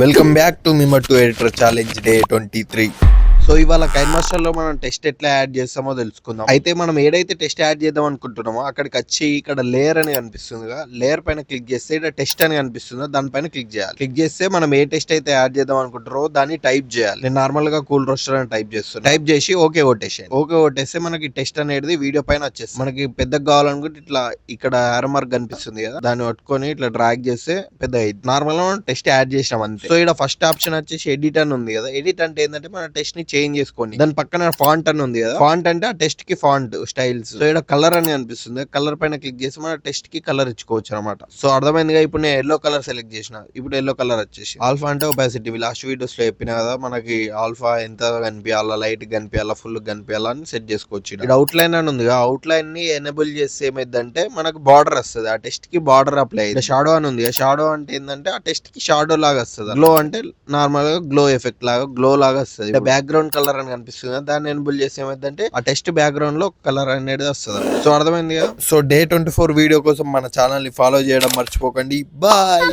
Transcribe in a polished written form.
Welcome back to memer editor challenge day 23. So ఇవాళ KineMaster లో మనం test ఎట్లా యాడ్ చేస్తామో తెలుసుకుందాం. అయితే మనం ఏదైతే టెస్ట్ యాడ్ చేద్దాం అనుకుంటున్నామో అక్కడికి వచ్చి ఇక్కడ లేయర్ అని కనిపిస్తుంది, లేయర్ పైన క్లిక్ చేస్తే ఇక్కడ టెస్ట్ అని కనిపిస్తుందో దానిపైన క్లిక్ చేయాలి. క్లిక్ చేస్తే మనం ఏ టెస్ట్ అయితే యాడ్ చేద్దాం అనుకుంటారో దాన్ని టైప్ చేయాలి. నేను నార్మల్ గా కూల్ రోస్టర్ అని టైప్ చేస్తాను. టైప్ చేసి ఓకే కొట్టేస్తే మనకి టెస్ట్ అనేది వీడియో పైన వచ్చేస్తుంది. మనకి పెద్దగా కావాలనుకుంటే ఇట్లా ఇక్కడ ఆరో మార్క్ కనిపిస్తుంది కదా, దాన్ని పట్టుకొని ఇట్లా డ్రాగ్ చేస్తే పెద్ద అయింది. నార్మల్ గా మనం టెస్ట్ యాడ్ చేసినాం అంతే. సో ఇక్కడ ఫస్ట్ ఆప్షన్ వచ్చేసి ఎడిట్ అని ఉంది కదా. ఎడిట్ అంటే ఏంటంటే మన టెస్ట్ ని చేంజ్ చేసుకోండి. దాని పక్కన ఫాంట్ అని ఉంది కదా, ఫాంట్ అంటే ఆ టెస్ట్ కి ఫాంట్ స్టైల్స్. సో ఇక్కడ కలర్ అని అనిపిస్తుంది, కలర్ పైన క్లిక్ చేసి మన టెస్ట్ కి కలర్ ఇచ్చుకోవచ్చు అనమాట. సో అర్థమైందిగా. ఇప్పుడు నేను ఎల్లో కలర్ సెలెక్ట్ చేసిన, ఇప్పుడు ఎల్లో కలర్ వచ్చేసి ఆల్ఫా అంటే ఒపాసిటీ. లాస్ట్ వీడియోస్ లో చెప్పిన కదా, మనకి ఆల్ఫా ఎంత కనిపించాలా, లైట్ కనిపించాలా, ఫుల్ కనిపించాలా అని సెట్ చేసుకోవచ్చు. ఇక్కడ అవుట్ లైన్ అని ఉంది, అవుట్ లైన్ ని ఎనేబుల్ చేస్తే ఏమైందంటే మనకు బార్డర్ వస్తుంది, ఆ టెస్ట్ కి బార్డర్ అప్లై అయ్యింది. షాడో అని ఉంది, షాడో అంటే ఏంటంటే ఆ టెస్ట్ కి షాడో లాగా వస్తుంది. గ్లో అంటే నార్మల్ గా గ్లో ఎఫెక్ట్ లాగా గ్లో లాగా వస్తుంది. బ్యాక్గ్రౌండ్ కలర్ అని కనిపిస్తుంది, దాన్ని ఎనేబుల్ చేస్తే ఏమైందంటే ఆ టెస్ట్ బ్యాక్గ్రౌండ్ లో కలర్ అనేది వస్తుంది. సో అర్థమైంది కదా. సో డే 24 వీడియో కోసం మన ఛానల్ ని ఫాలో చేయడం మర్చిపోకండి. బాయ్.